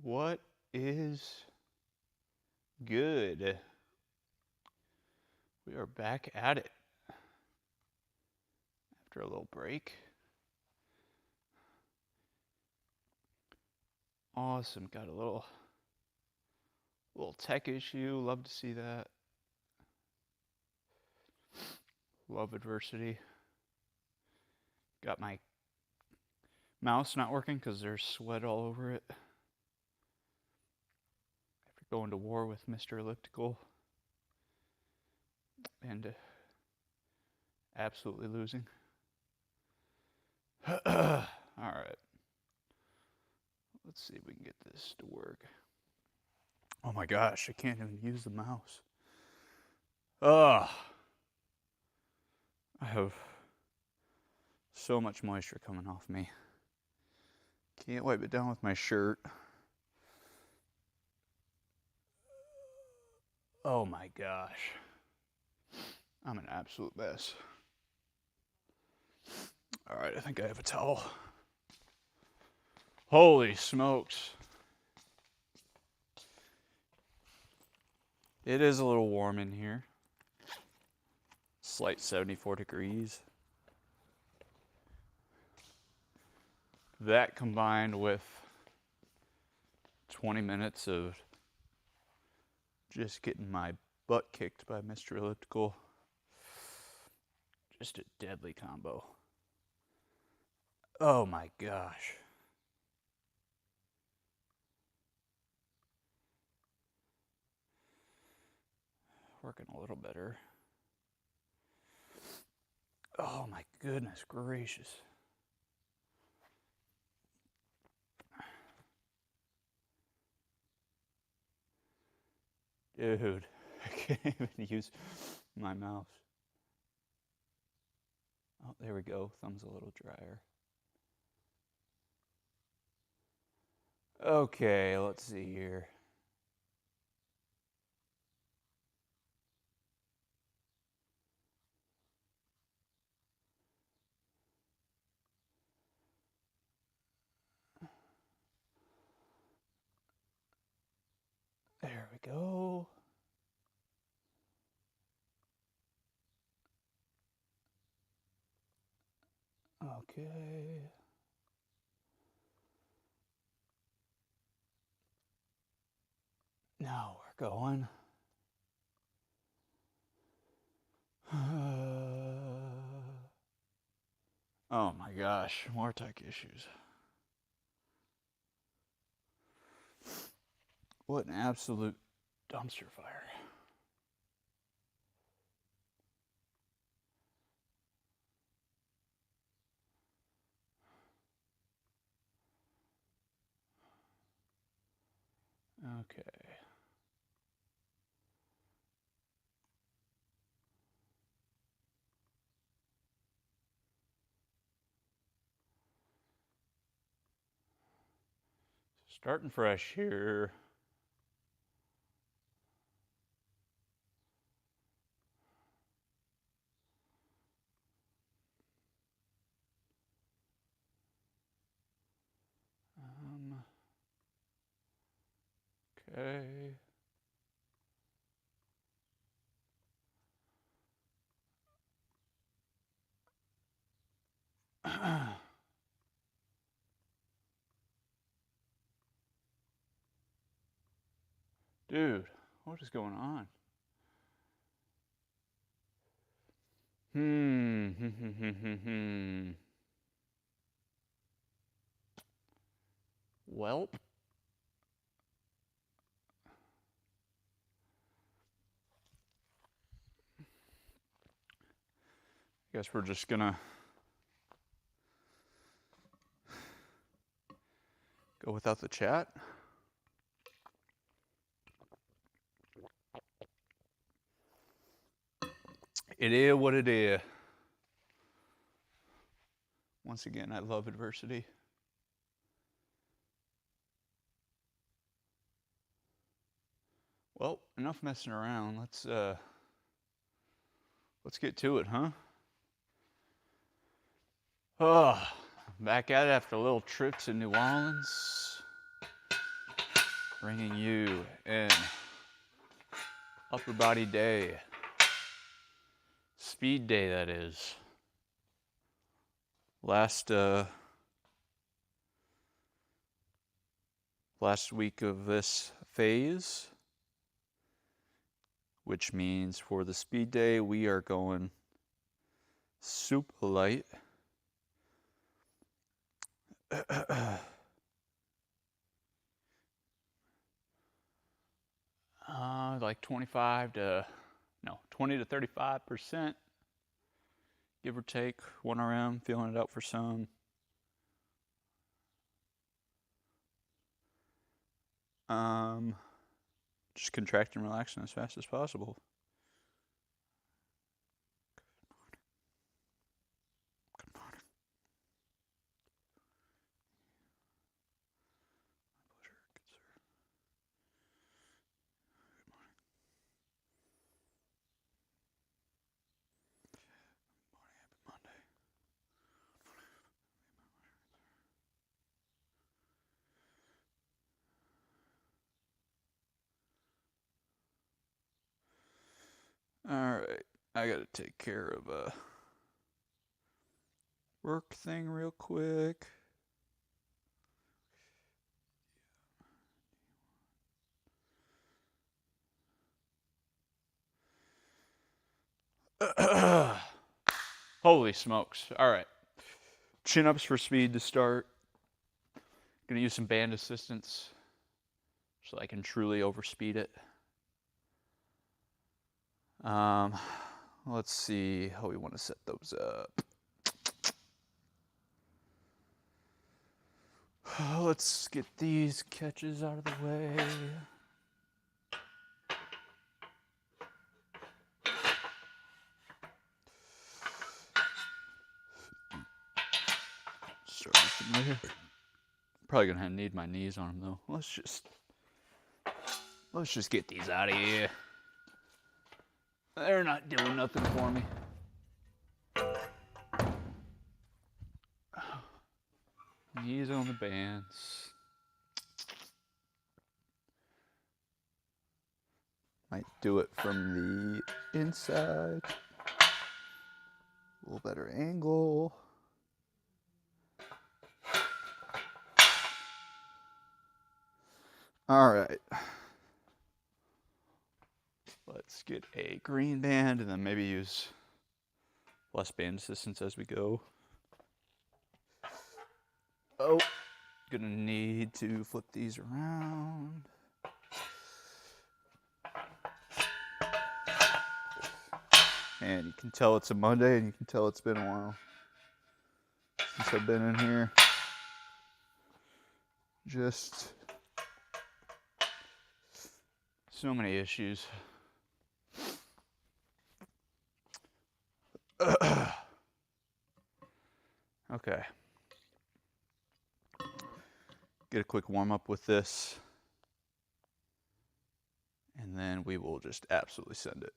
What is good? We are back at it after a little break. Awesome. Got a little tech issue. Love to see that. Love adversity. Got my mouse not working because there's sweat all over it. After going to war with Mr. Elliptical and absolutely losing. All right. Let's see if we can get this to work. Oh my gosh, I can't even use the mouse. Ugh. I have so much moisture coming off me. Can't wipe it down with my shirt. Oh my gosh. I'm an absolute mess. All right, I think I have a towel. Holy smokes. It is a little warm in here. Slight 74 degrees. That combined with 20 minutes of just getting my butt kicked by Mr. Elliptical. Just a deadly combo. Oh my gosh. Working a little better. Oh my goodness gracious. Dude, I can't even use my mouse. Oh, there we go. Thumb's a little drier. Okay, let's see here. There we go. Okay. Now we're going. Oh my gosh, more tech issues. What an absolute dumpster fire. Okay. Starting fresh here. Okay. Dude, what is going on? Welp. Guess we're just gonna go without the chat. It is what it is. Once again, I love adversity. Well, enough messing around. Let's get to it, huh? Oh, back at it after a little trip to New Orleans. bringing you in upper body day, speed day that is. Last week of this phase, which means for the speed day we are going super light. Like 20 to 35%, give or take, 1 RM, feeling it out for some. Just contract and relaxing as fast as possible. Good morning. My pleasure, good sir. Good morning. Good morning, happy Monday. Alright, I gotta take care of a work thing real quick. Holy smokes. Alright. Chin-ups for speed to start. Gonna use some band assistance so I can truly overspeed it. Let's see how we want to set those up. Let's get these catches out of the way. Start from there. Probably gonna need my knees on them though. Let's just get these out of here. They're not doing nothing for me. Knees on the bands. Might do it from the inside. A little better angle. All right. Let's get a green band and then maybe use less band assistance as we go. Oh, gonna need to flip these around. And you can tell it's a Monday and you can tell it's been a while since I've been in here. Just so many issues. Okay. Get a quick warm up with this. And then we will just absolutely send it.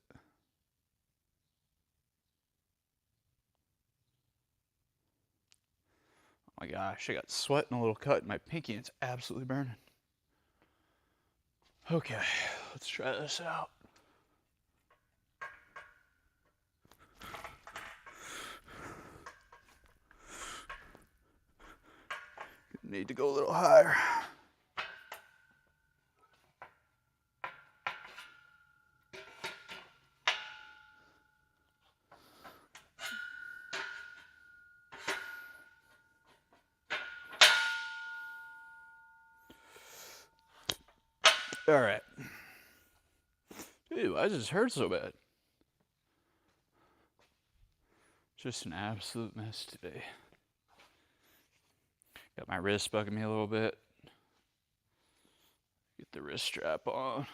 Oh my gosh, I got sweat and a little cut in my pinky and it's absolutely burning. Okay, let's try this out. Need to go a little higher. All right. Dude, why does this hurt so bad? Just an absolute mess today. Got my wrist bugging me a little bit. Get the wrist strap on.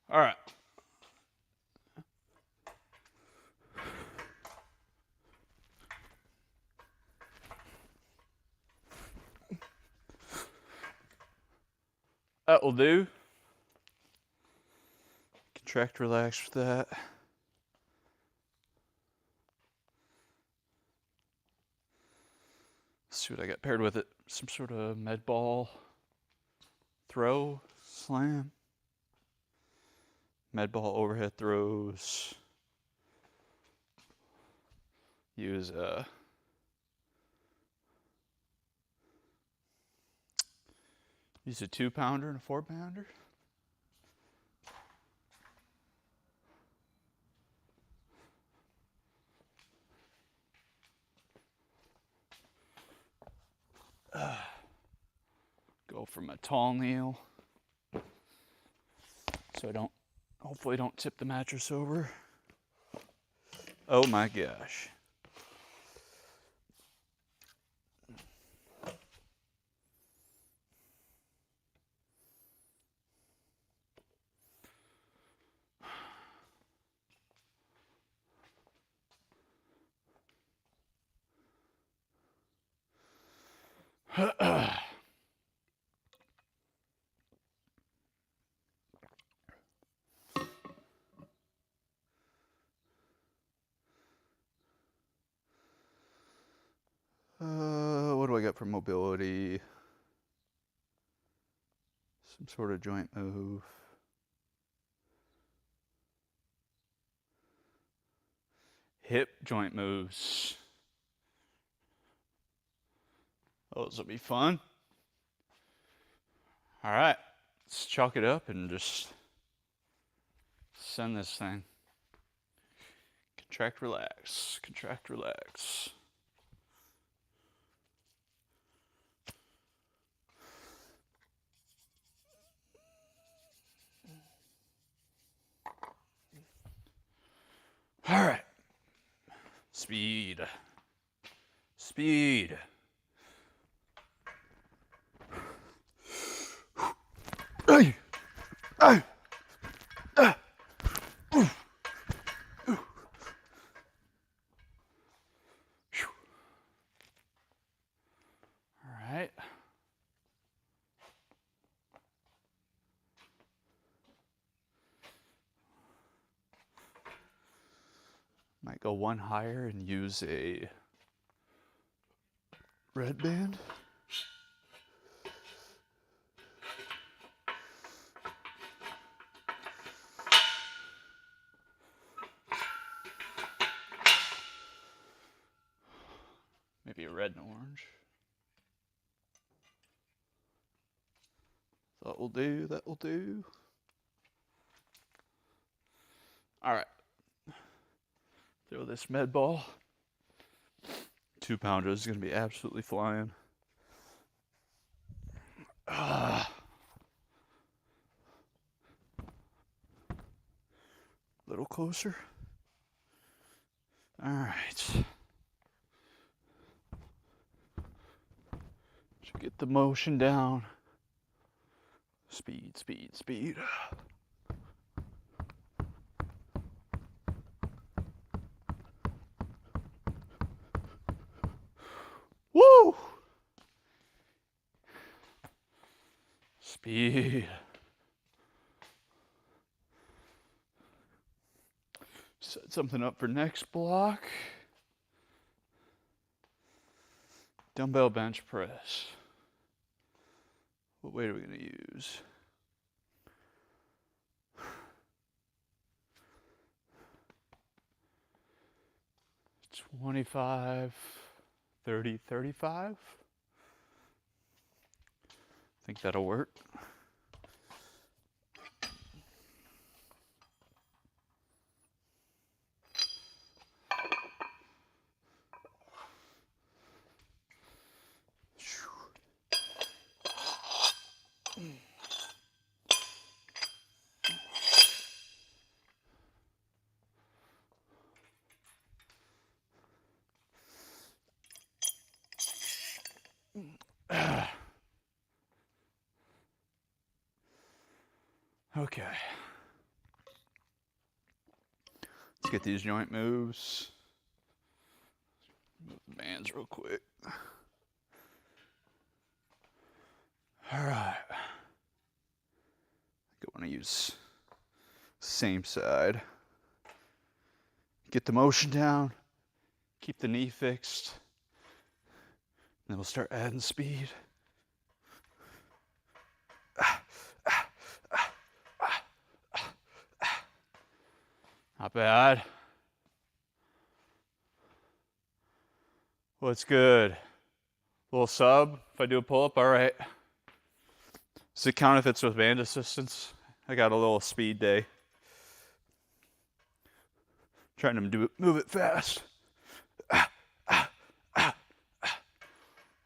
All right. That will do. Contract, relax with that. see what I got paired with it. Some sort of med ball throw, slam. Med ball overhead throws. Use a Use a 2-pounder and a 4-pounder. Go from a tall kneel so I hopefully don't tip the mattress over. Oh my gosh. What do I got for mobility? Some sort of joint move. Hip joint moves. Those will be fun. All right, let's chalk it up and just send this thing. Contract, relax. Contract, relax. All right. Speed. Speed. Ay. Ay. All right. Might go one higher and use a red band. Maybe a red and orange. That will do, that will do. All right. Throw this med ball. 2-pounder is going to be absolutely flying. Little closer. All right. Should get the motion down. Speed, speed, speed. Woo! Speed. Set something up for next block. Dumbbell bench press. What weight are we going to use? $25, $30, $35. I think that'll work. Okay. Let's get these joint moves. Move the bands real quick. All right. I think I want to use same side. Get the motion down. Keep the knee fixed. Then we'll start adding speed. Not bad. What's good? Little sub, if I do a pull-up, all right. Does it count if it's with band assistance? I got a little speed day. Trying to move it fast.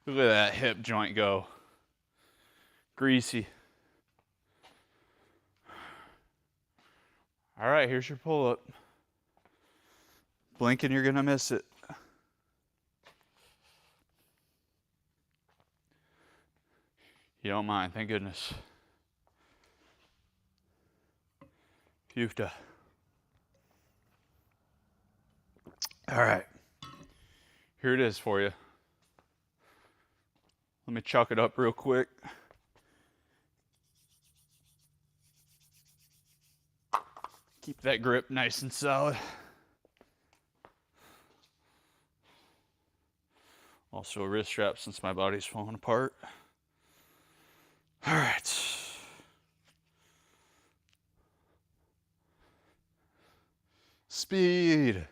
Look at that hip joint go. Greasy. All right, here's your pull-up. Blinking, you're gonna miss it. You don't mind, thank goodness. Pufta. All right, here it is for you. Let me chalk it up real quick. Keep that grip nice and solid. Also a wrist strap since my body's falling apart. All right. Speed.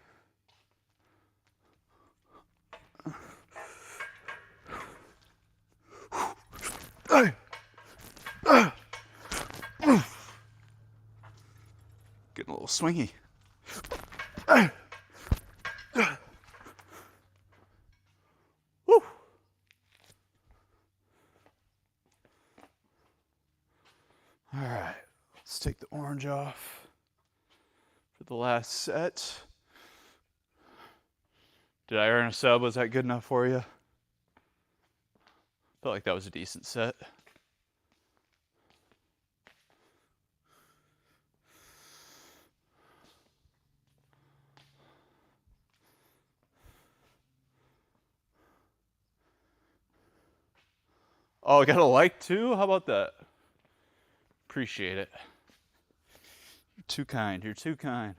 Getting a little swingy. Woo. All right, let's take the orange off for the last set. Did I earn a sub? Was that good enough for you? Felt like that was a decent set. Oh, I got a like too? How about that? Appreciate it. You're too kind. You're too kind.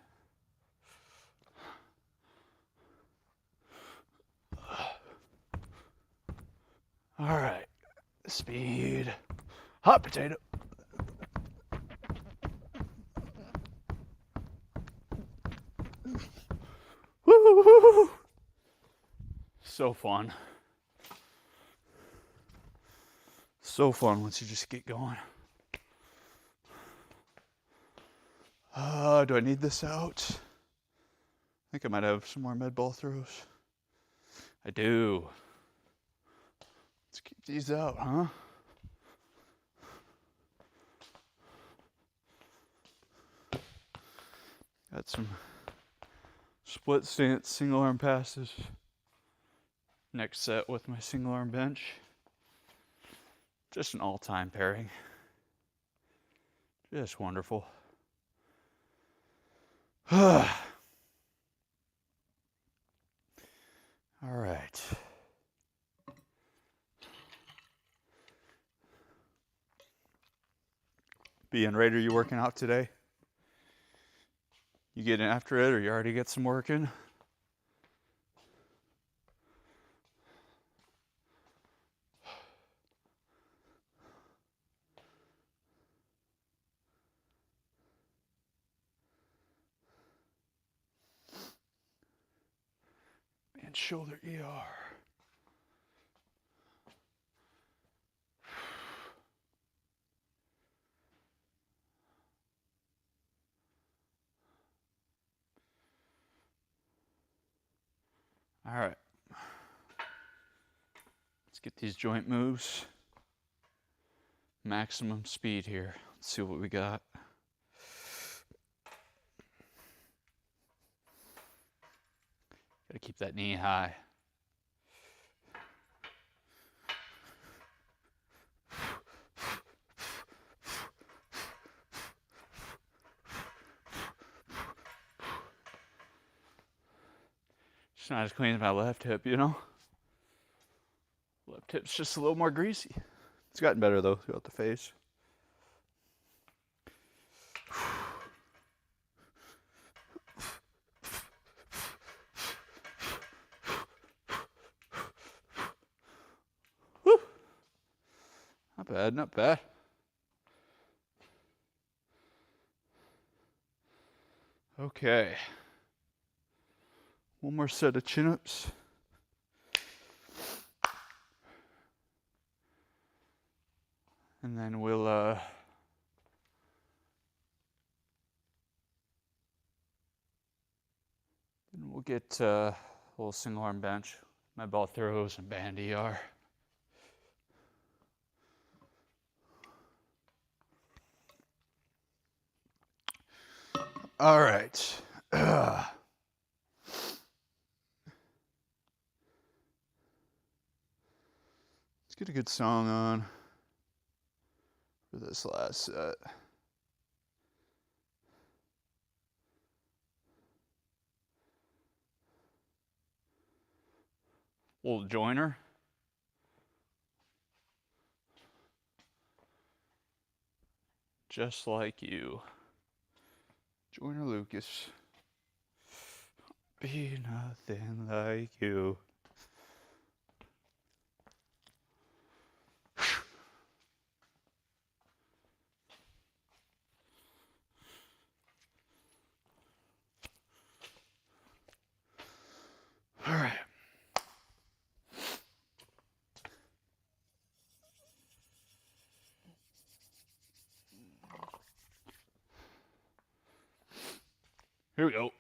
All right. Speed. Hot potato. Woo! So fun. So fun once you just get going. Do I need this out? I think I might have some more med ball throws. I do. Let's keep these out, huh? Got some split stance single arm passes. Next set with my single arm bench. Just an all-time pairing. Just wonderful. All right. Being Raider, you working out today? You getting after it, or you already get some work in? And shoulder ER. All right. Let's get these joint moves. Maximum speed here. Let's see what we got. Gotta keep that knee high. It's not as clean as my left hip, you know? Left hip's just a little more greasy. It's gotten better though throughout the phase. bad, not bad. Okay. One more set of chin-ups. And then we'll get a little single arm bench. My ball throws and band ER. All right. Let's get a good song on for this last set. Little Joiner. Just like you. Joyner Lucas. Be nothing like you. All right. Here we go.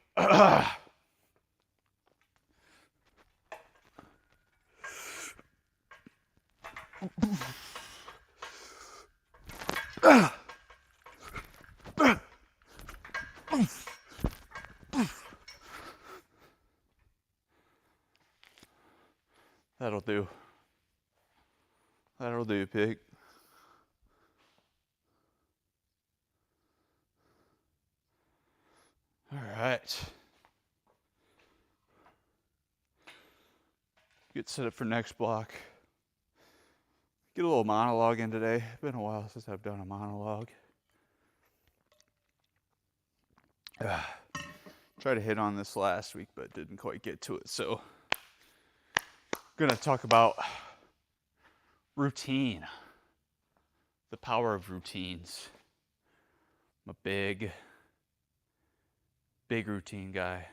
That'll do. That'll do, pig. All right. Get set up for next block. Get a little monologue in today. It's been a while since I've done a monologue. Tried to hit on this last week, but didn't quite get to it. So I'm going to talk about routine. The power of routines. I'm a big routine guy.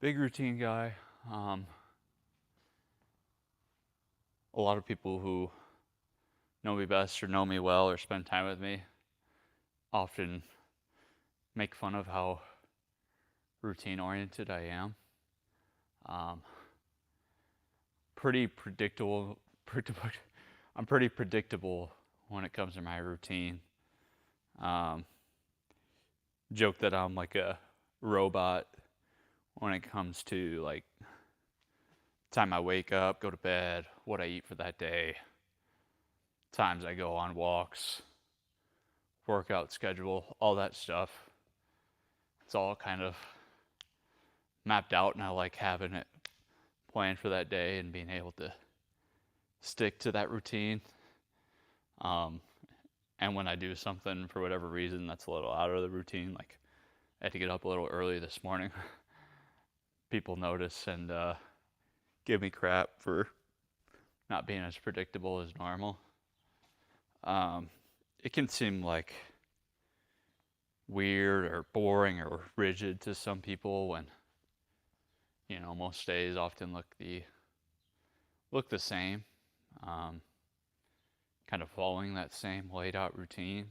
Big routine guy. A lot of people who know me best or know me well or spend time with me often make fun of how routine oriented I am. Pretty predictable. I'm pretty predictable when it comes to my routine. Joke that I'm like a robot when it comes to like time I wake up, go to bed, what I eat for that day, times I go on walks, workout schedule, all that stuff. It's all kind of mapped out, and I like having it planned for that day and being able to stick to that routine. And when I do something for whatever reason that's a little out of the routine, like I had to get up a little early this morning, people notice and give me crap for not being as predictable as normal. It can seem like weird or boring or rigid to some people when, you know, most days often look the same. Kind of following that same laid out routine.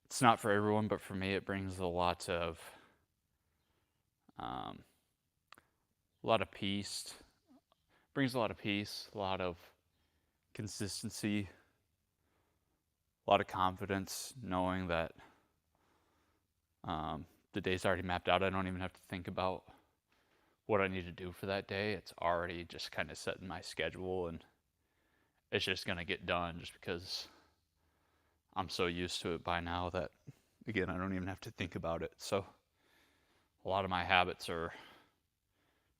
It's not for everyone, but for me it brings a lot of peace. Brings a lot of peace, a lot of consistency, a lot of confidence, knowing that the day's already mapped out. I don't even have to think about what I need to do for that day. It's already just kind of set in my schedule, and it's just going to get done just because I'm so used to it by now that, again, I don't even have to think about it. So a lot of my habits are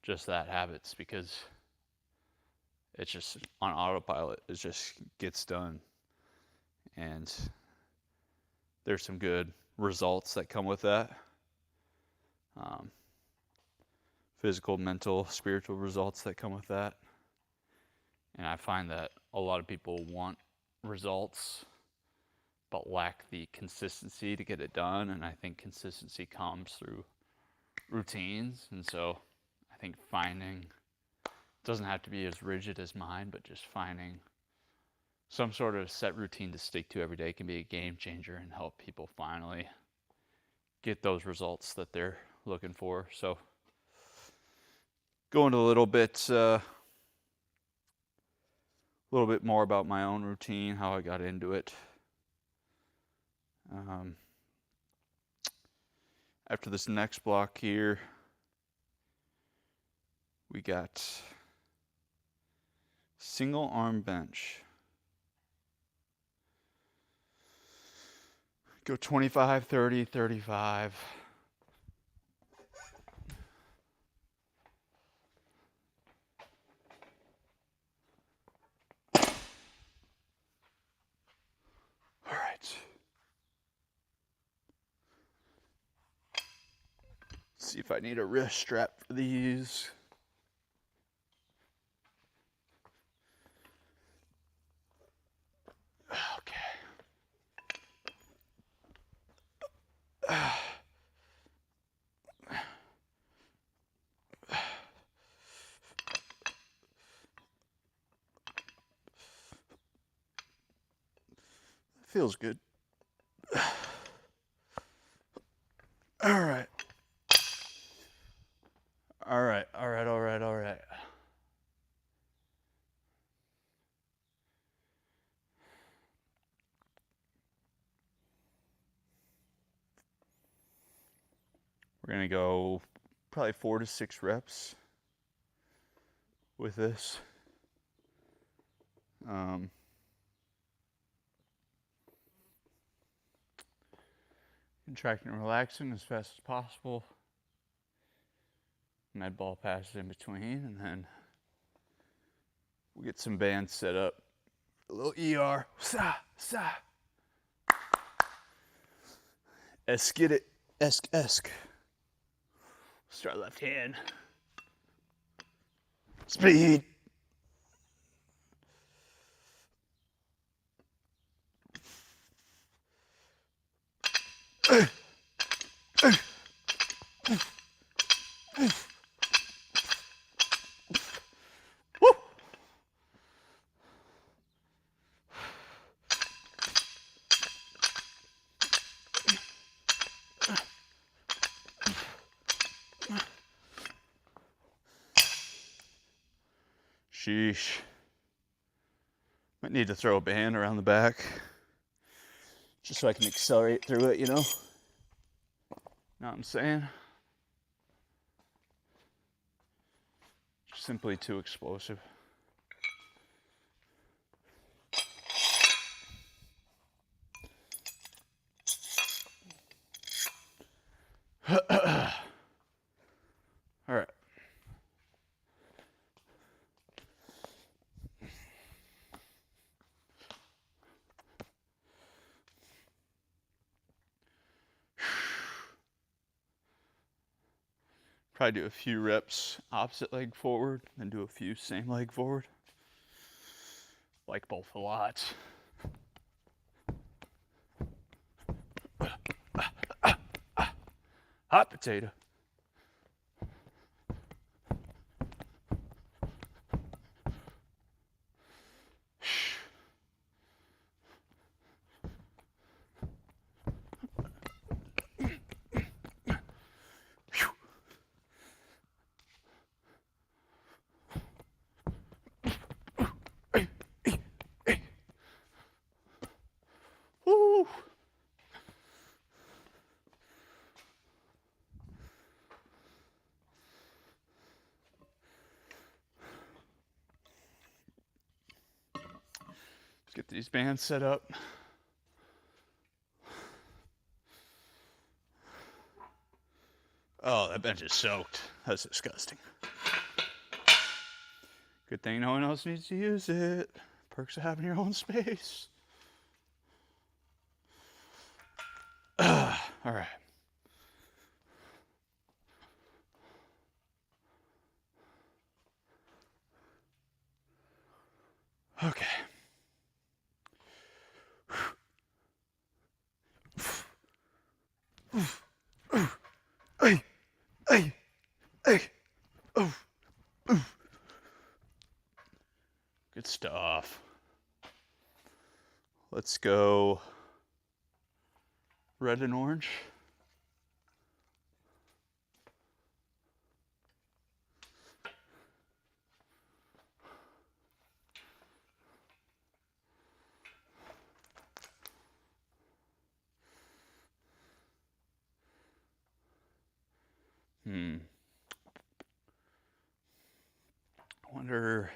just that, habits, because it's just on autopilot. It just gets done. And there's some good results that come with that. Physical, mental, spiritual results that come with that. And I find that a lot of people want results but lack the consistency to get it done. And I think consistency comes through routines. And so I think finding, doesn't have to be as rigid as mine, but just finding some sort of set routine to stick to every day can be a game changer and help people finally get those results that they're looking for. So going a little bit more about my own routine, how I got into it. After this next block here, we got single arm bench. Go 25, 30, 35. All right. See if I need a wrist strap for these. Okay. Feels good. All right. All right. We're going to go probably 4 to 6 reps with this. Contracting and relaxing as fast as possible. Med ball passes in between, and then we'll get some bands set up. A little ER. Sa, sa. Get it. Esk. Start left hand. Speed. Woo. Sheesh. Might need to throw a band around the back just so I can accelerate through it, you know? Know what I'm saying? Just simply too explosive. All right. Probably do a few reps opposite leg forward, then do a few same leg forward. Like both a lot. Hot potato. Woo! Let's get these bands set up. Oh, that bench is soaked. That's disgusting. Good thing no one else needs to use it. Perks of having your own space. All right. Okay. Hey, hey, hey. Good stuff. Let's go red and orange. I wonder.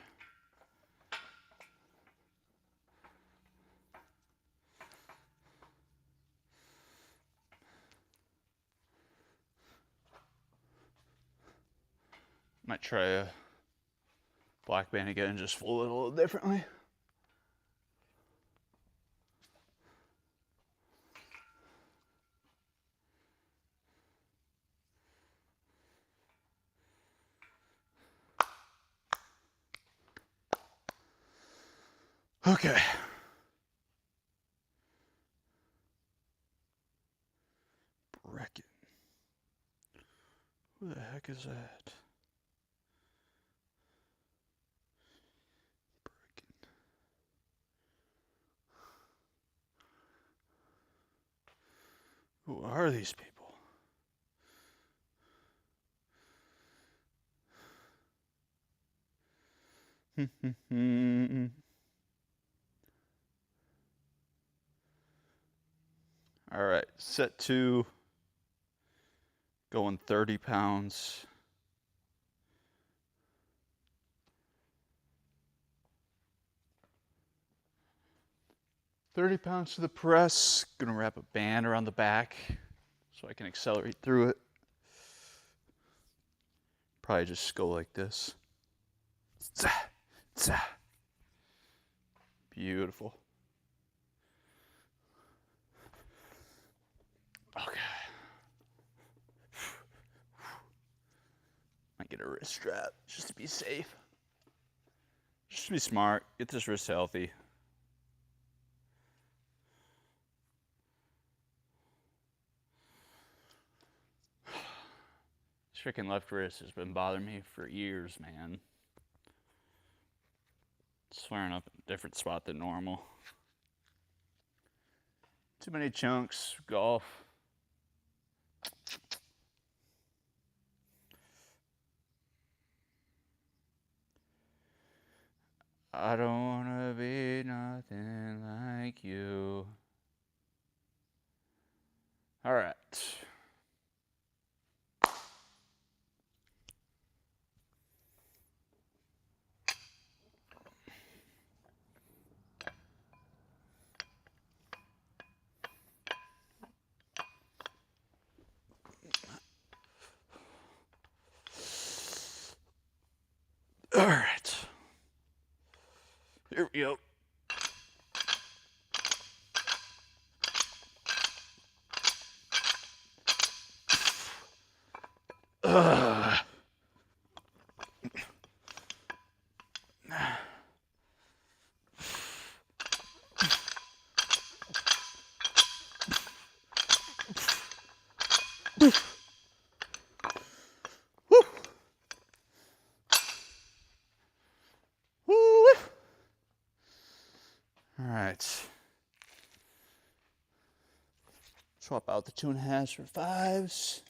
Might try a black band again and just fold it a little differently. Okay. Brecken. Who the heck is that? Brecken. Who are these people? All right, set to going 30 pounds. $30 to the press. Gonna wrap a band around the back so I can accelerate through it. Probably just go like this. Beautiful. Okay. Might get a wrist strap just to be safe. Just to be smart. Get this wrist healthy. This freaking left wrist has been bothering me for years, man. It's flaring up in a different spot than normal. Too many chunks, golf. I don't wanna be nothing like you. All right. All right. Here we go. All right. Swap out the 2.5s for 5s.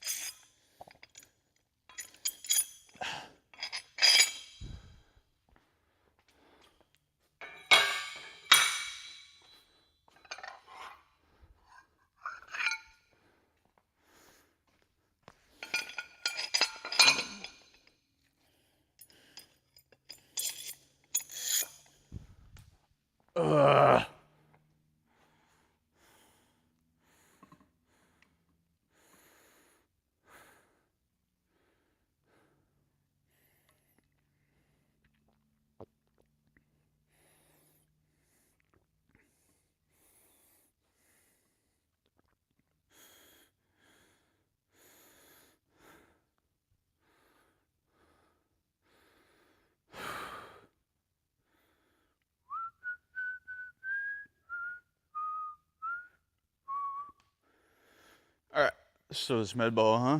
So is med ball, huh?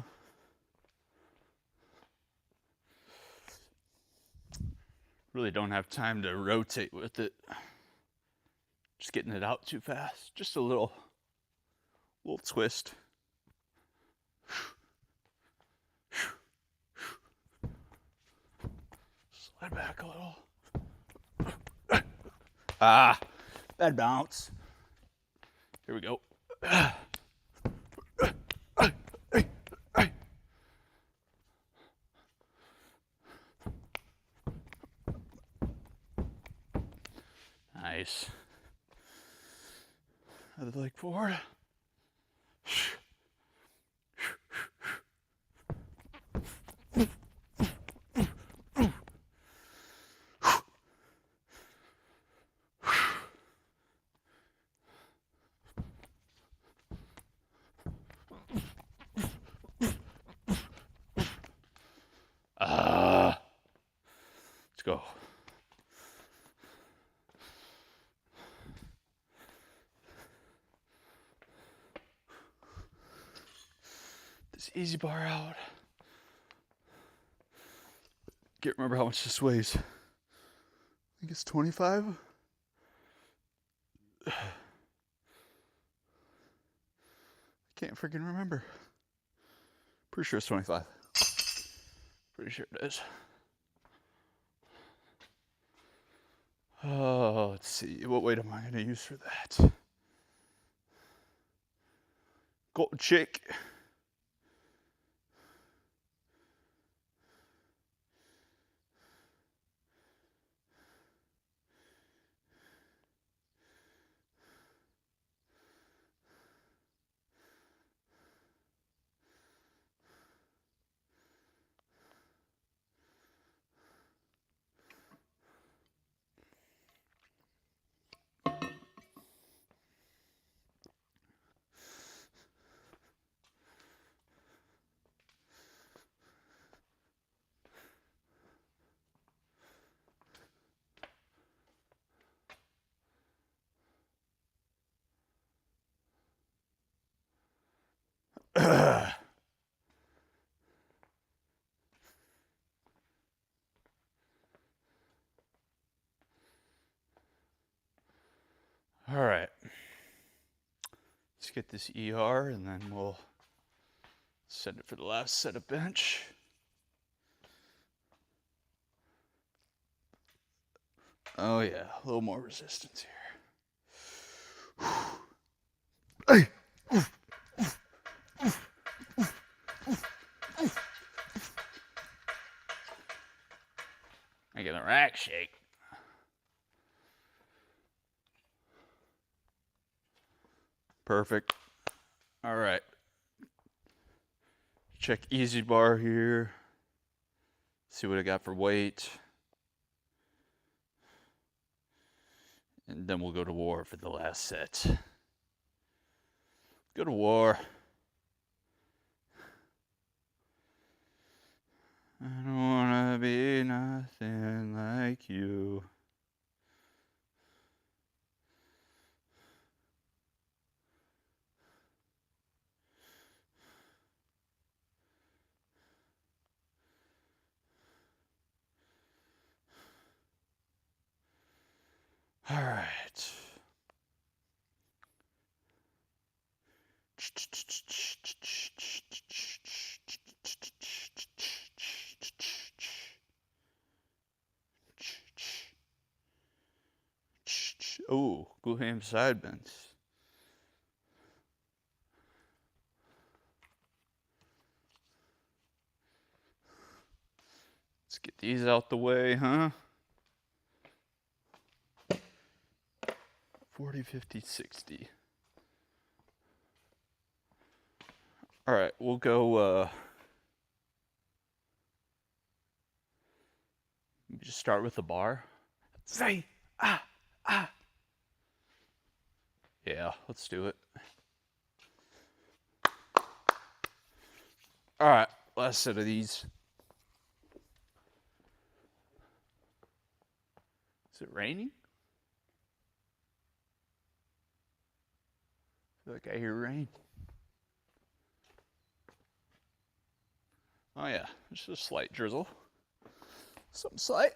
Really don't have time to rotate with it. Just getting it out too fast. Just a little twist. Slide back a little. Ah, bad bounce. Here we go. Nice. Other leg forward. Let's go. This easy bar out. Can't remember how much this weighs. I think it's 25. Can't freaking remember. Pretty sure it's 25. Pretty sure it is. Oh, let's see. What weight am I going to use for that? Gold chick. All right. Let's get this ER and then we'll send it for the last set of bench. Oh yeah, a little more resistance here. Hey. Making the rack shake. Perfect. All right. Check easy bar here. See what I got for weight. And then we'll go to war for the last set. Go to war. I don't wanna be nothing like you. All right. Oh, glute ham side bends. Let's get these out the way, huh? 40, 50, 60. All right, we'll go, just start with the bar. Say, Yeah, let's do it. All right, last set of these. Is it raining? I feel like I hear rain. Oh yeah, just a slight drizzle. Something slight.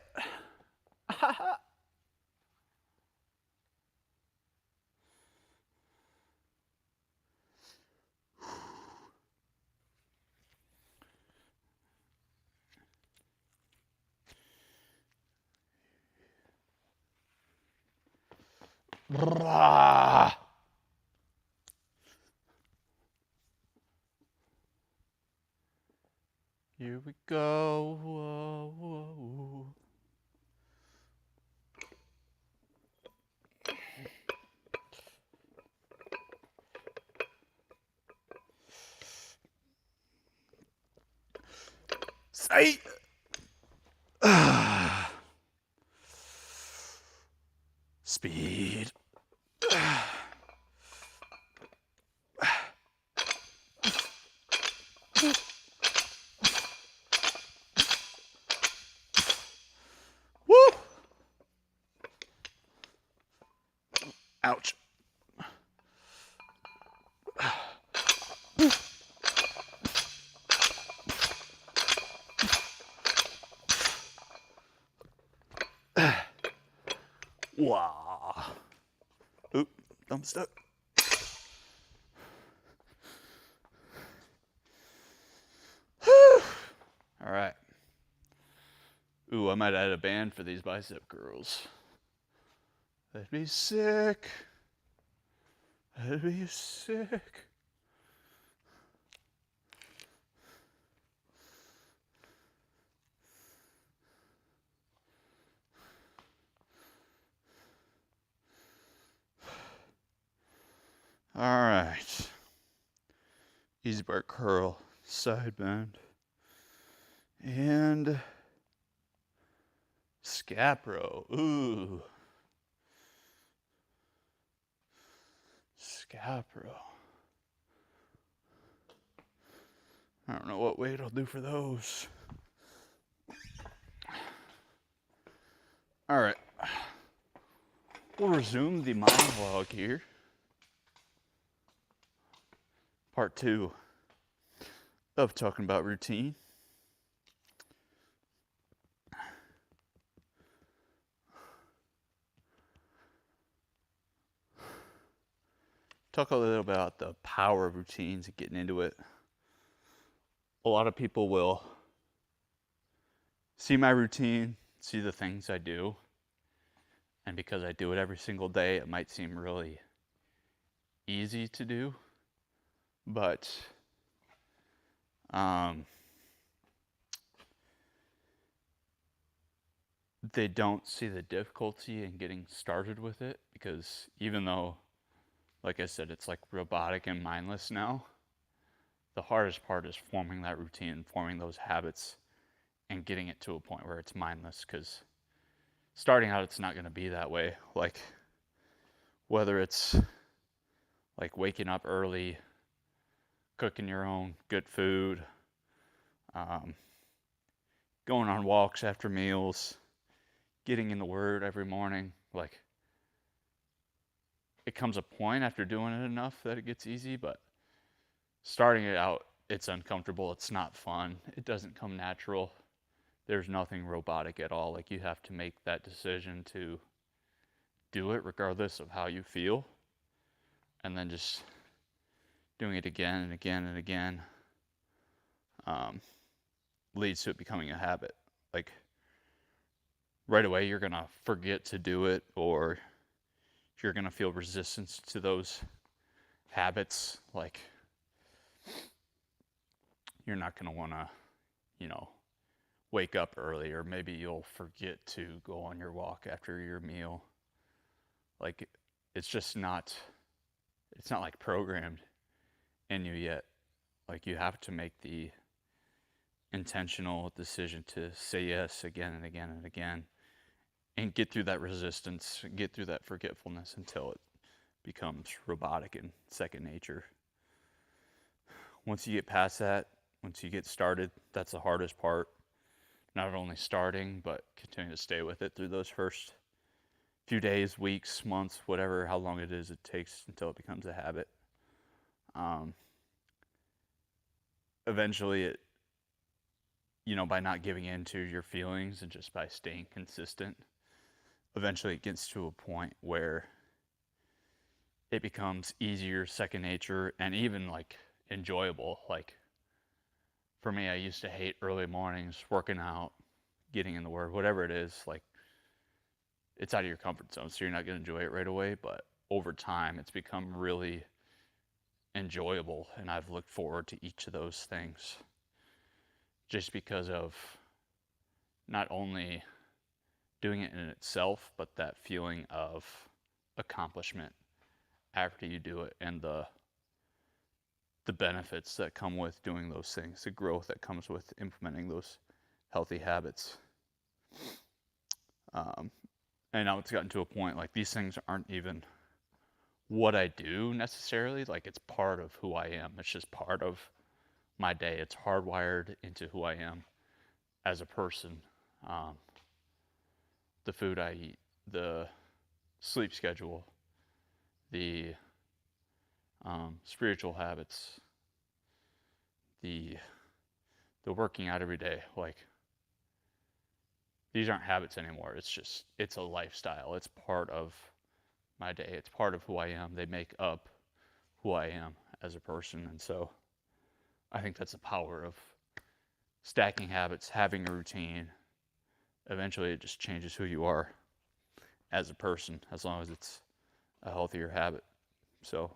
Here we go. Whoa, whoa. Say. Speed. Woo! Ouch. Wow. Oop, I'm stuck. All right. Ooh, I might add a band for these bicep curls. That'd be sick. That'd be sick. All right. Easy bar curl, side bend, and scapro. Ooh. Scapro. I don't know what weight I'll do for those. All right. We'll resume the monologue here. Part 2 of talking about routine. Talk a little about the power of routines and getting into it. A lot of people will see my routine, see the things I do, and because I do it every single day, it might seem really easy to do, but they don't see the difficulty in getting started with it, because even though, like I said, it's like robotic and mindless now, the hardest part is forming that routine, forming those habits, and getting it to a point where it's mindless, because starting out, it's not going to be that way. Like, whether it's like waking up early, cooking your own good food, going on walks after meals, getting in the Word every morning, like, it comes a point after doing it enough that it gets easy, but starting it out, it's uncomfortable, it's not fun, it doesn't come natural. There's nothing robotic at all. Like, you have to make that decision to do it regardless of how you feel, and then just doing it again and again and again leads to it becoming a habit. Like, right away you're gonna forget to do it, or you're gonna feel resistance to those habits. Like, you're not gonna want to, wake up early, or maybe you'll forget to go on your walk after your meal. Like, it's just not, it's not like programmed in you yet. Like, you have to make the intentional decision to say yes again and again and again, and get through that resistance, get through that forgetfulness until it becomes robotic and second nature. Once you get past that, once you get started, that's the hardest part. Not only starting, but continuing to stay with it through those first few days, weeks, months, whatever, how long it is it takes until it becomes a habit. Eventually by not giving in to your feelings and just by staying consistent, eventually it gets to a point where it becomes easier, second nature, and even like enjoyable. Like for me, I used to hate early mornings, working out, getting in the Word, whatever it is. Like it's out of your comfort zone, so you're not going to enjoy it right away. But over time, it's become really enjoyable, and I've looked forward to each of those things just because of not only doing it in itself, but that feeling of accomplishment after you do it, and the benefits that come with doing those things, the growth that comes with implementing those healthy habits. And now it's gotten to a point like these things aren't even what I do necessarily. Like it's part of who I am. It's just part of my day. It's hardwired into who I am as a person. The food I eat, the sleep schedule, the spiritual habits, the working out every day. Like these aren't habits anymore. It's a lifestyle. It's part of my day. It's part of who I am. They make up who I am as a person. And so I think that's the power of stacking habits, having a routine. Eventually it just changes who you are as a person, as long as it's a healthier habit. So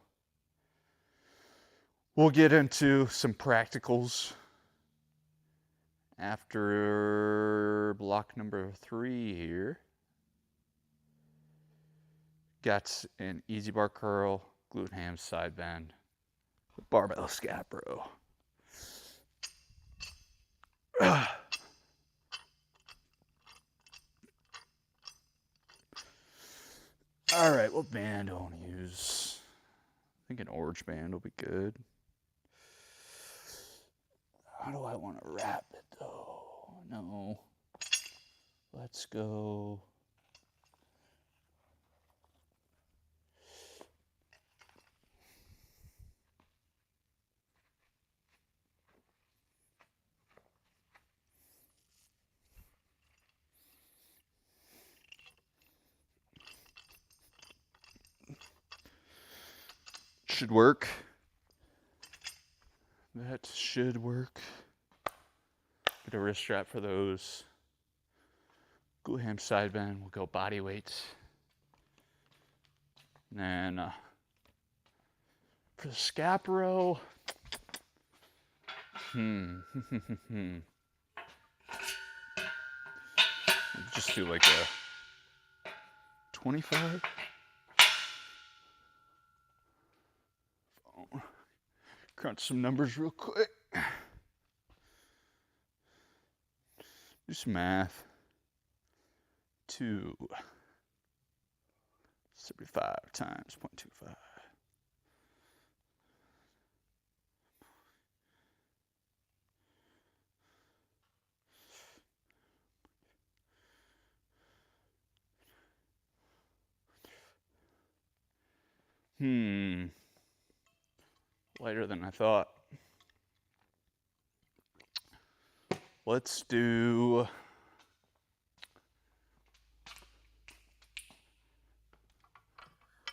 we'll get into some practicals after block number 3 here. Got an easy bar curl, glute ham side bend, barbell scat row. All right, what band do I want to use? I think an orange band will be good. How do I want to wrap it though? No. Let's go. Should work. That should work. Get a wrist strap for those. Glute ham side bend. We'll go body weights. And then for the scap row, just do like a 25. Crunch some numbers real quick. Do some math. 275 times 0.25. Lighter than I thought. Let's do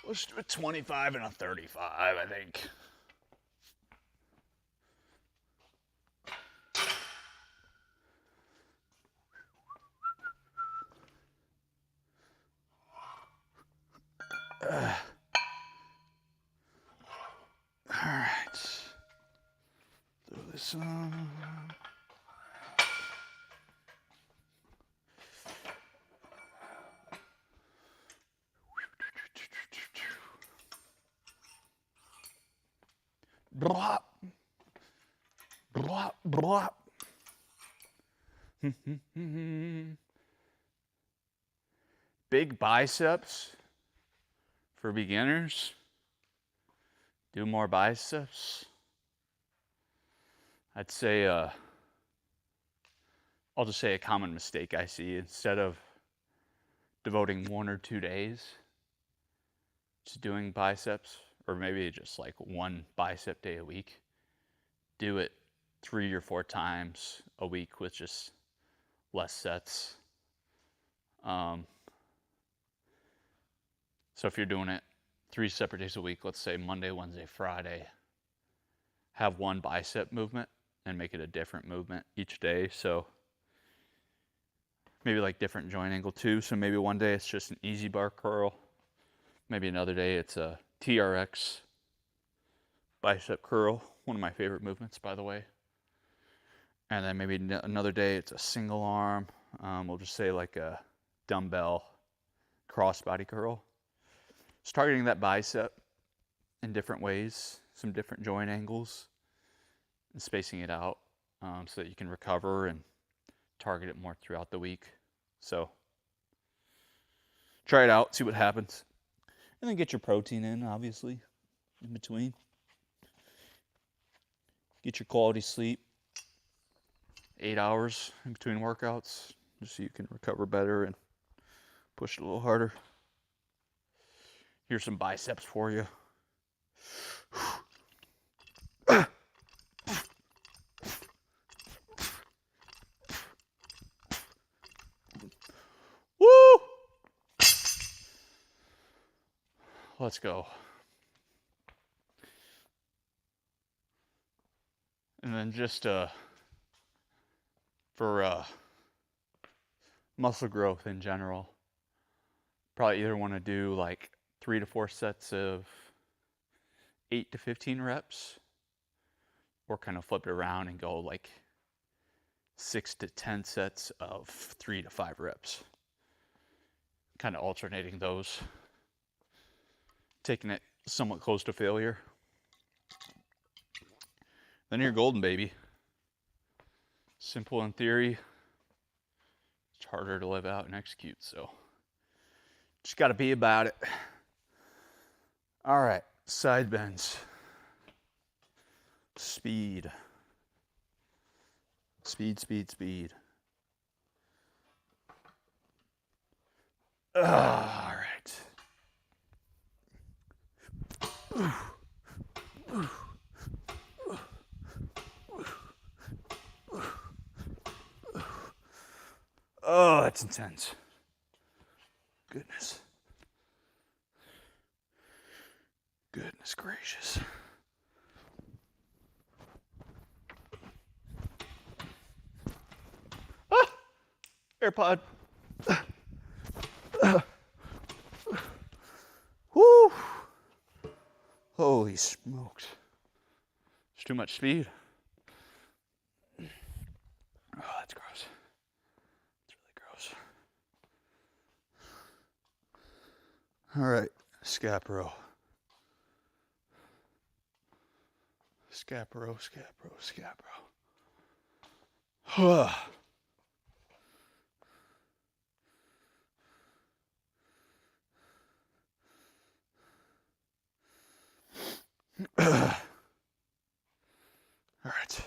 a 25 and a 35, I think. All right. Throw this on. Blop. Blop, blop. Big biceps for beginners. Do more biceps. I'd say, I'll just say a common mistake I see. Instead of devoting 1 or 2 days to doing biceps, or maybe just like one bicep day a week, do it 3 or 4 times a week with just less sets. So if you're doing it 3 separate days a week, let's say Monday, Wednesday, Friday, have one bicep movement and make it a different movement each day. So maybe like different joint angle too. So maybe one day it's just an easy bar curl. Maybe another day it's a TRX bicep curl, one of my favorite movements, by the way. And then maybe another day it's a single arm. We'll just say like a dumbbell crossbody curl. Just targeting that bicep in different ways, some different joint angles, and spacing it out so that you can recover and target it more throughout the week. So try it out, see what happens. And then get your protein in, obviously, in between. Get your quality sleep, 8 hours in between workouts, just so you can recover better and push it a little harder. Here's some biceps for you. Woo! Let's go. And then just for muscle growth in general, probably either want to do like 3 to 4 sets of 8 to 15 reps, or kind of flip it around and go like 6 to 10 sets of 3 to 5 reps. Kind of alternating those, taking it somewhat close to failure. Then you're golden, baby. Simple in theory, it's harder to live out and execute, so just got to be about it. All right, side bends. Speed. Speed, speed, speed. All right. Oh, that's intense. Goodness. Goodness gracious. Ah! AirPod. Woo! Holy smokes. It's too much speed. Oh, that's gross. It's really gross. All right, scap row. Scap row, scap row, scap row. All right.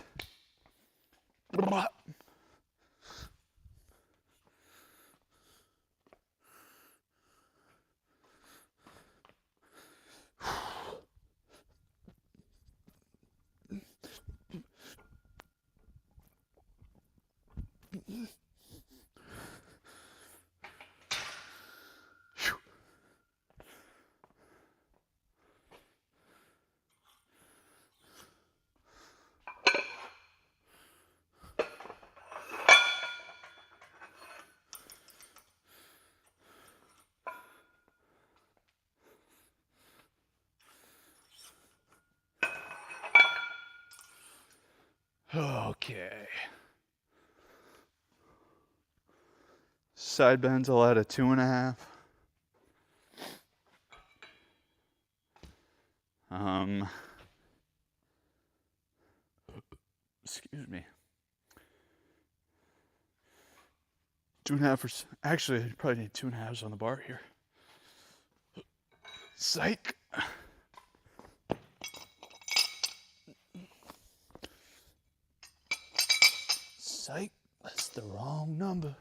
Okay. Side bends, I'll add a 2.5. Excuse me. 2.5 for, actually, I probably need 2.5s on the bar here. Psych. Psych, that's the wrong number.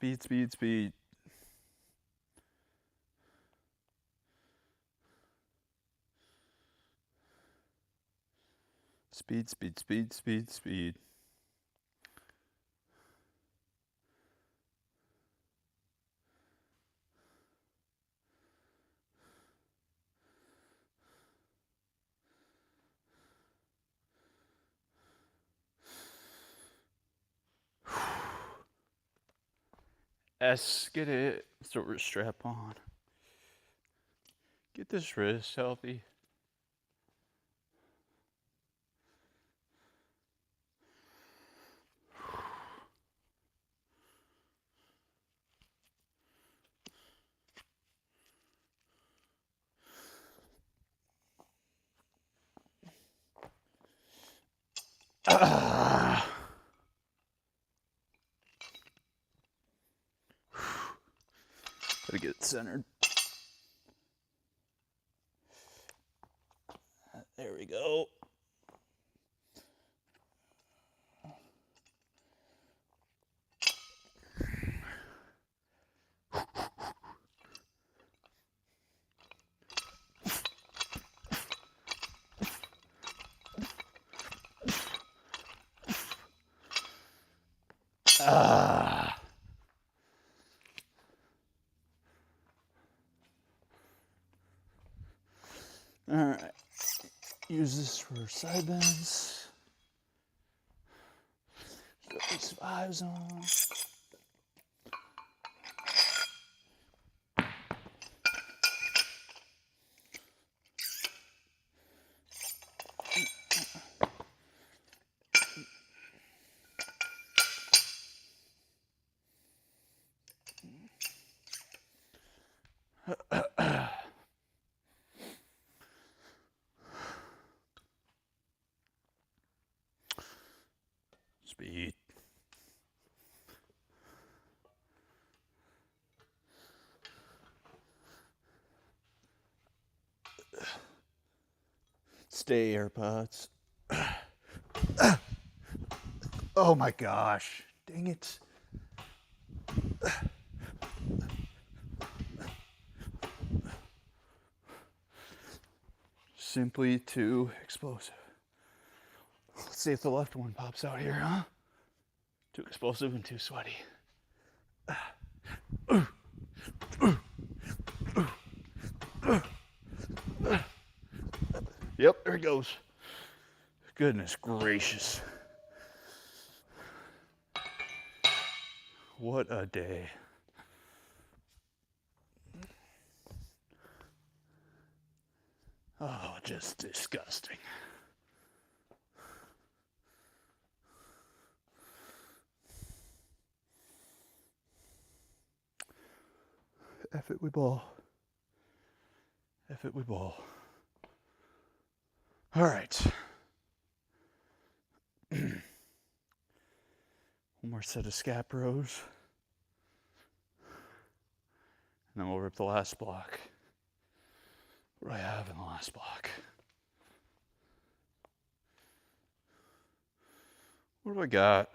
Speed, speed, speed. Speed, speed, speed, speed, speed. Get it. Throw wrist strap on. Get this wrist healthy. Gotta get it centered. There we go. All right. Use this for side bends. Got these fives on. Speed. Stay, AirPods. Oh my gosh. Dang it. Simply too explosive. Let's see if the left one pops out here, huh? Too explosive and too sweaty. Yep, there it goes. Goodness gracious. What a day. Oh, just disgusting. F it, we ball. F it, we ball. All right. One more set of scap rows. And then we'll rip the last block. What do I have in the last block? What do I got?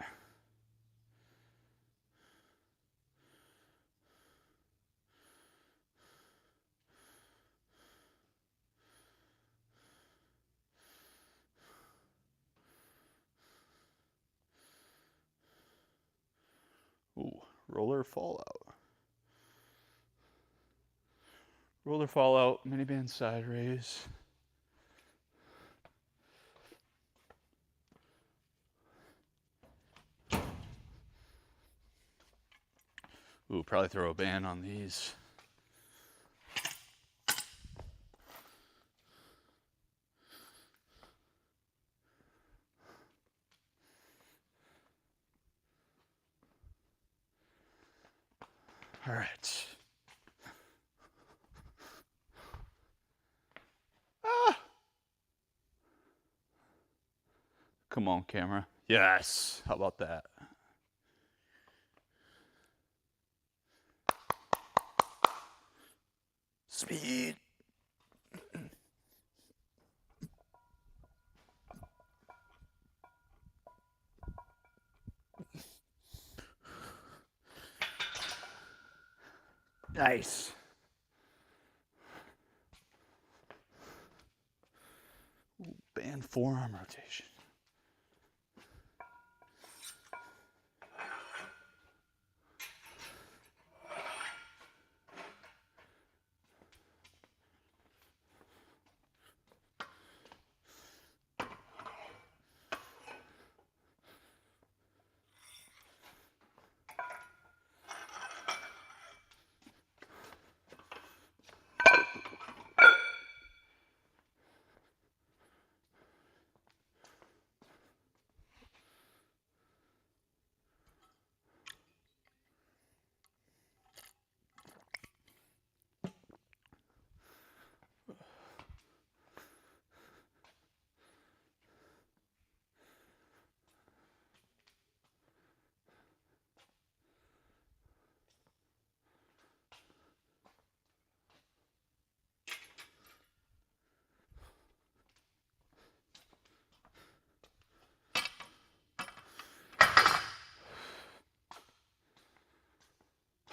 Ooh, roller fallout. Roller fallout, miniband side raise. Ooh, probably throw a band on these. All right. Ah! Come on, camera. Yes. How about that? Speed. Nice. Band forearm rotation.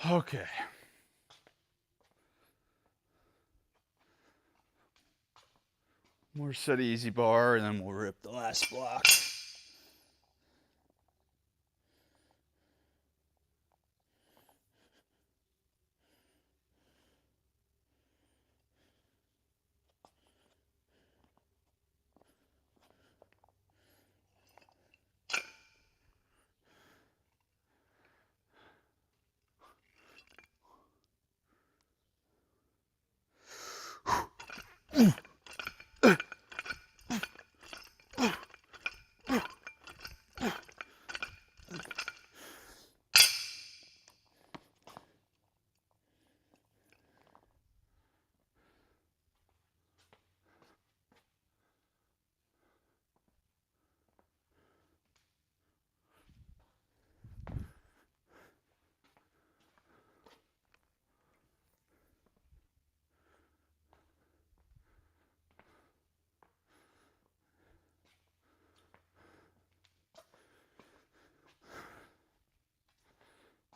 Okay. More set easy bar, and then we'll rip the last block.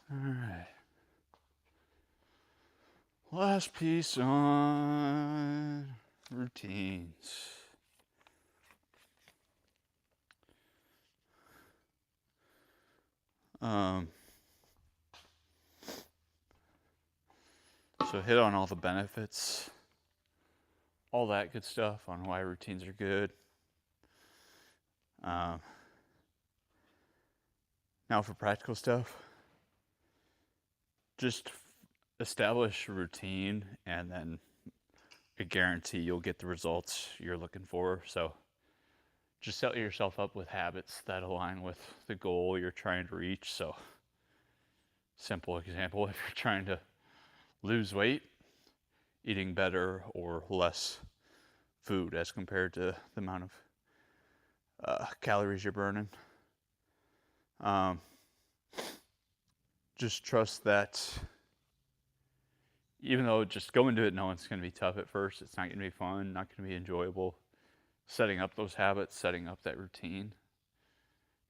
All right. Last piece on routines. So hit on all the benefits, all that good stuff on why routines are good. Now for practical stuff, just establish a routine and then I guarantee you'll get the results you're looking for. So just set yourself up with habits that align with the goal you're trying to reach. So simple example, if you're trying to lose weight, eating better or less food as compared to the amount of calories you're burning. Just trust that even though just go into it knowing it's going to be tough at first, it's not going to be fun, not going to be enjoyable, setting up those habits, setting up that routine,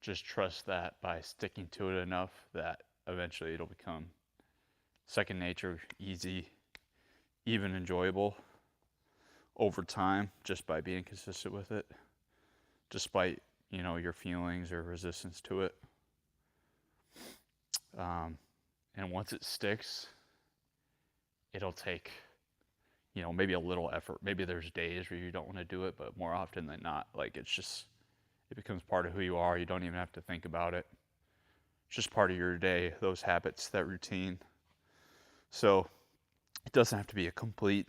just trust that by sticking to it enough that eventually it'll become second nature, easy, even enjoyable over time just by being consistent with it, despite, your feelings or resistance to it. And once it sticks, it'll take, maybe a little effort. Maybe there's days where you don't want to do it, but more often than not, it becomes part of who you are. You don't even have to think about it. It's just part of your day, those habits, that routine. So it doesn't have to be a complete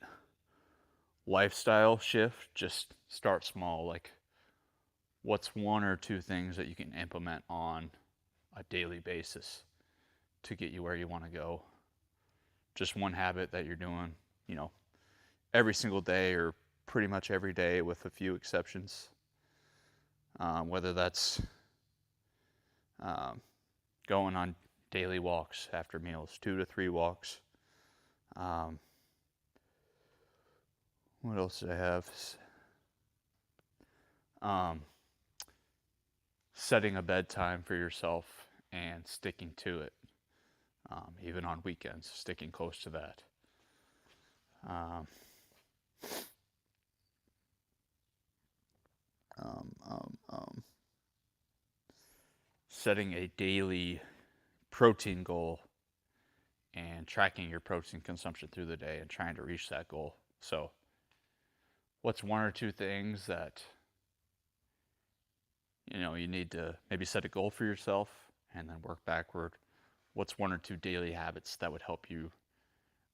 lifestyle shift. Just start small. Like, what's one or two things that you can implement on a daily basis to get you where you want to go? Just one habit that you're doing, every single day or pretty much every day with a few exceptions. Whether that's going on daily walks after meals, 2 to 3 walks. What else did I have? Setting a bedtime for yourself and sticking to it. even on weekends, sticking close to that. Um, Setting a daily protein goal and tracking your protein consumption through the day and trying to reach that goal. So, what's one or two things that you need to maybe set a goal for yourself and then work backward? What's one or two daily habits that would help you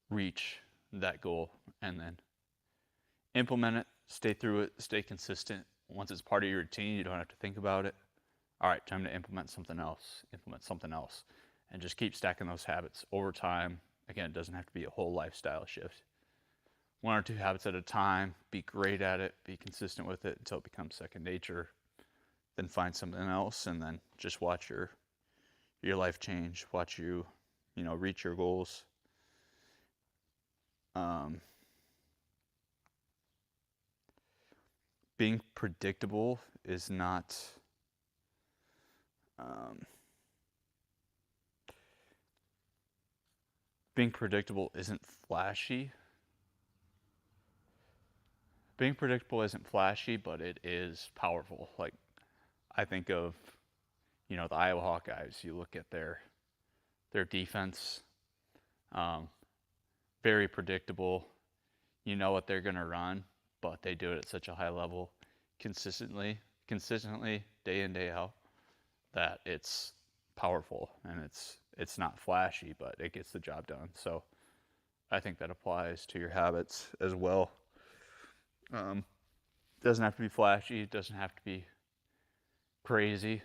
reach that goal, and then implement it, stay through it, stay consistent. Once it's part of your routine, you don't have to think about it. All right, time to implement something else, and just keep stacking those habits over time. Again, it doesn't have to be a whole lifestyle shift. One or two habits at a time, be great at it, be consistent with it until it becomes second nature. Then find something else, and then just watch your life change, watch you reach your goals. Being predictable is not being predictable isn't flashy. Being predictable isn't flashy, but it is powerful. Like, I think of the Iowa Hawkeyes. You look at their defense, very predictable. You know what they're going to run, but they do it at such a high level consistently, day in, day out, that it's powerful, and it's not flashy, but it gets the job done. So I think that applies to your habits as well. Doesn't have to be flashy, it doesn't have to be crazy.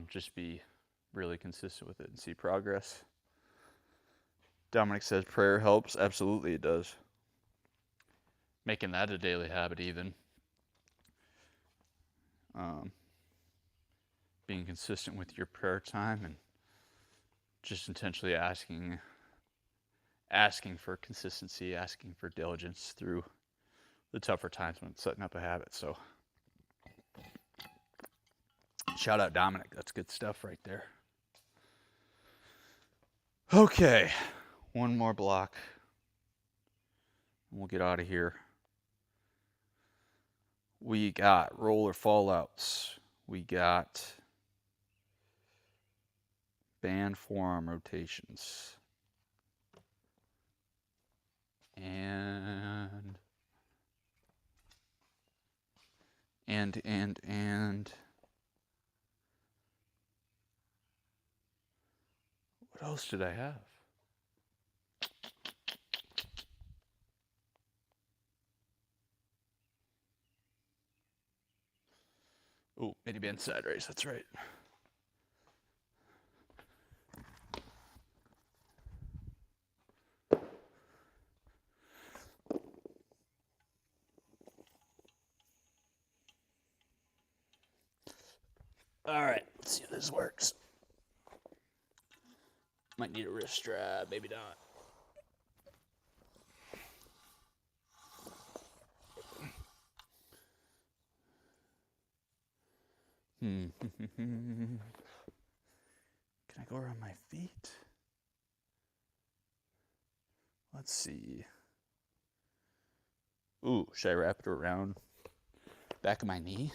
Just be really consistent with it and see progress. Dominic says prayer helps. Absolutely it does. Making that a daily habit even. Being consistent with your prayer time and just intentionally asking for consistency, asking for diligence through the tougher times when it's setting up a habit. So shout out Dominic. That's good stuff right there. Okay, one more block and we'll get out of here. We got roller fallouts. We got band forearm rotations. And what else did I have? Oh, mini band side raise, that's right. All right, let's see if this works. Might need a wrist strap, maybe not. Can I go around my feet? Let's see. Ooh, should I wrap it around back of my knee?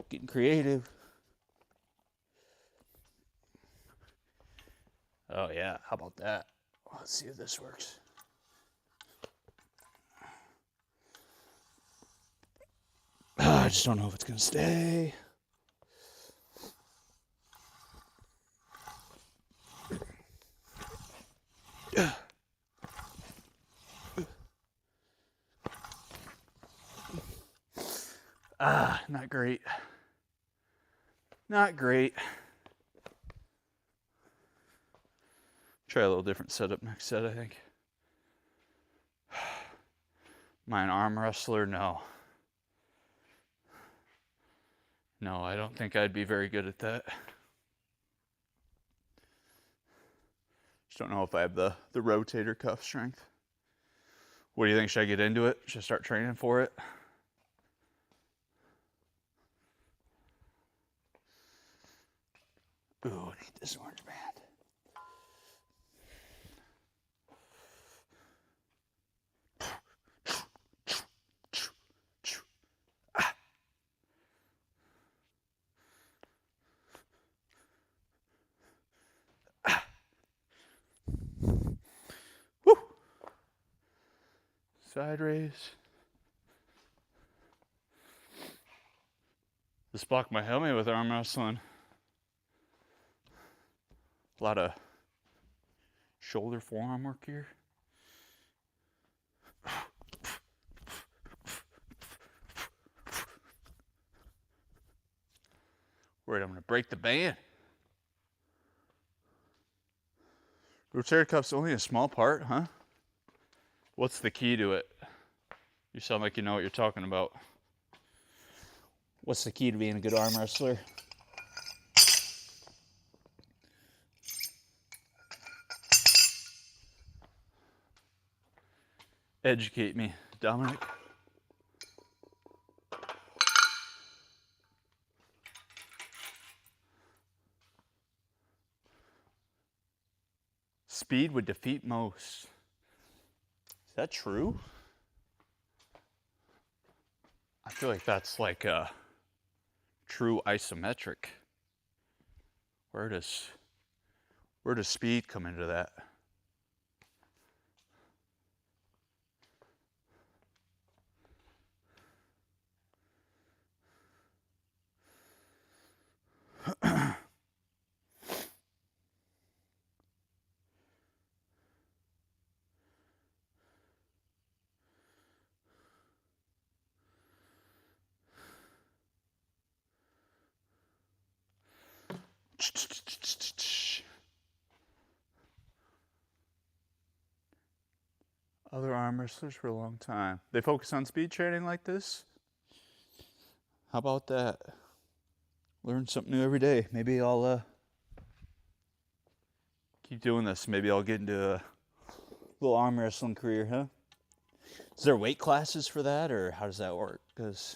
Getting creative. Oh yeah, how about that? Let's see if this works. I just don't know if it's gonna stay. Not great. Not great. Try a little different setup next set, I think. Am I an arm wrestler? No. No, I don't think I'd be very good at that. Just don't know if I have the rotator cuff strength. What do you think? Should I get into it? Should I start training for it? Ooh, I need this orange band. Woo! Side raise. This blocked my helmet with arm wrestling. A lot of shoulder forearm work here. Worried I'm gonna break the band. Rotator cuff's only a small part, huh? What's the key to it? You sound like you know what you're talking about. What's the key to being a good arm wrestler? Educate me, Dominic. Speed would defeat most. Is that true? I feel like that's like a true isometric. Where does speed come into that? Other arm wrestlers for a long time. They focus on speed training like this? How about that? Learn something new every day. Maybe I'll keep doing this. Maybe I'll get into a little arm wrestling career, huh? Is there weight classes for that, or how does that work? Because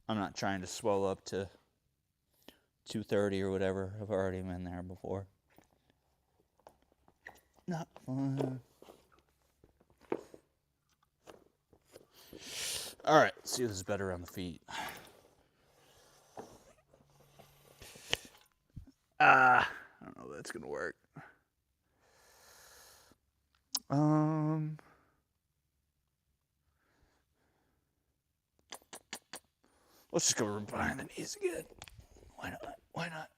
I'm not trying to swell up to 230 or whatever. I've already been there before. Not fun. All right, let's see if this is better on the feet. I don't know if that's gonna work. Let's just go behind the knees again. Why not? Why not?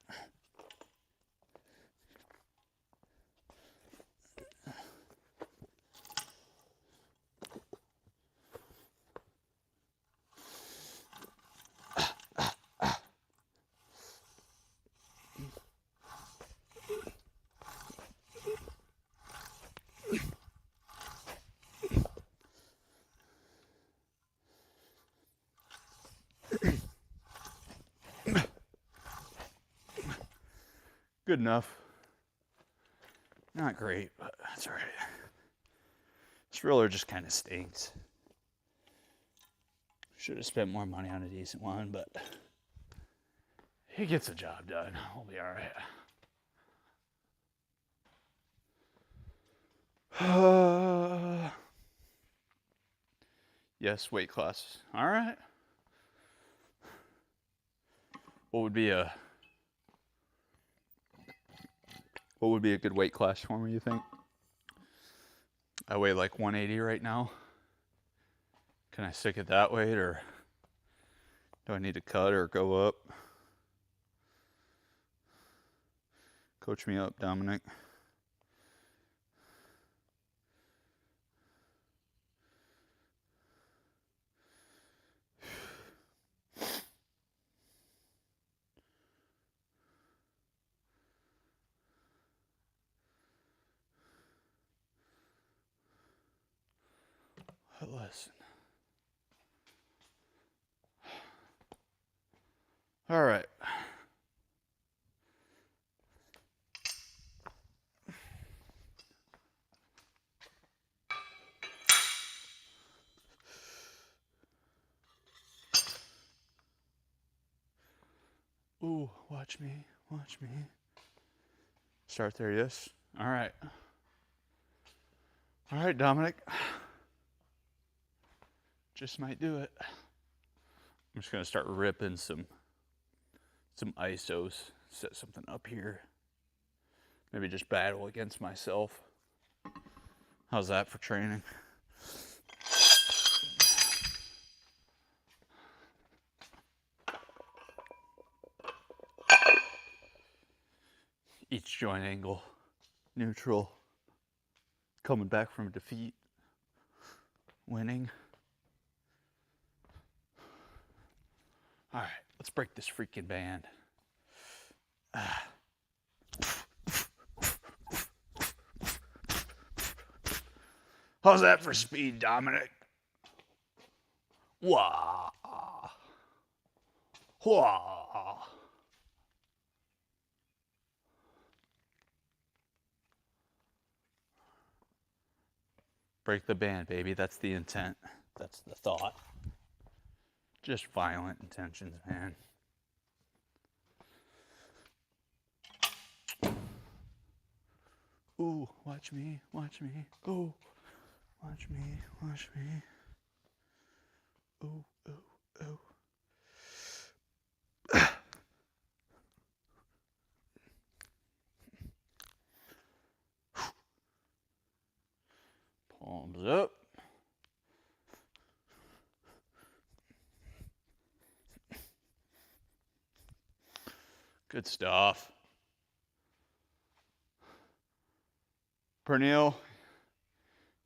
Good enough. Not great, but that's all right. This roller just kind of stinks. Should have spent more money on a decent one, but he gets the job done. We'll be all right. Yes, weight class. All right. What would be a good weight class for me, you think? I weigh like 180 right now. Can I stick it that weight, or do I need to cut or go up? Coach me up, Dominic. Listen. All right. Ooh, watch me. Watch me. Start there, yes. All right. All right, Dominic. Just might do it. I'm just gonna start ripping some ISOs. Set something up here. Maybe just battle against myself. How's that for training? Each joint angle, neutral, coming back from defeat, winning. All right, let's break this freaking band. How's that for speed, Dominic? Wah. Wah. Break the band, baby. That's the intent. That's the thought. Just violent intentions, man. Ooh, watch me, watch me. Ooh, watch me, watch me. Ooh, ooh, ooh. Palms up. Good stuff. Pernille,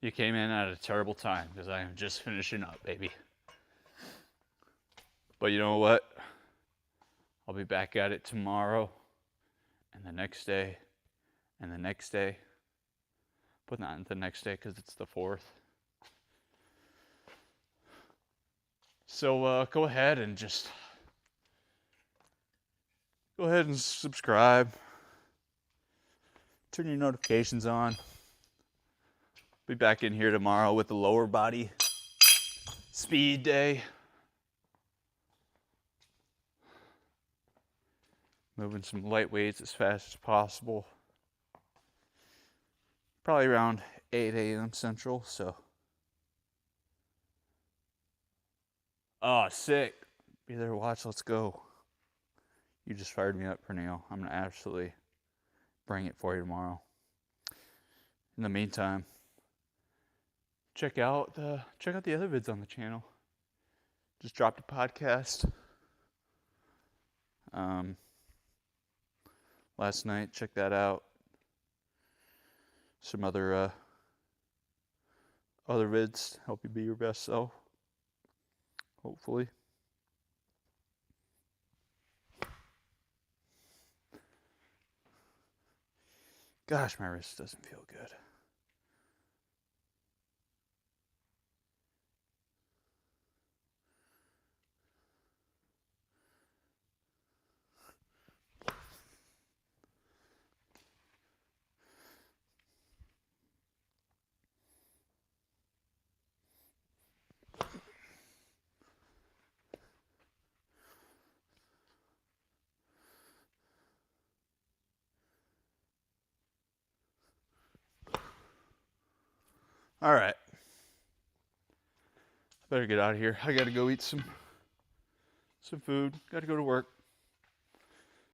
you came in at a terrible time because I am just finishing up, baby. But you know what? I'll be back at it tomorrow and the next day and the next day. But not the next day because it's the 4th. So go ahead and just go ahead and subscribe. Turn your notifications on. Be back in here tomorrow with the lower body speed day. Moving some light weights as fast as possible. Probably around 8 a.m. Central, so. Oh, sick. Be there to watch. Let's go. You just fired me up, Pernille. I'm going to absolutely bring it for you tomorrow. In the meantime, check out the other vids on the channel. Just dropped a podcast last night. Check that out. Some other vids help you be your best self. Hopefully. Gosh, my wrist doesn't feel good. All right. Better get out of here. I gotta go eat some food. Gotta go to work.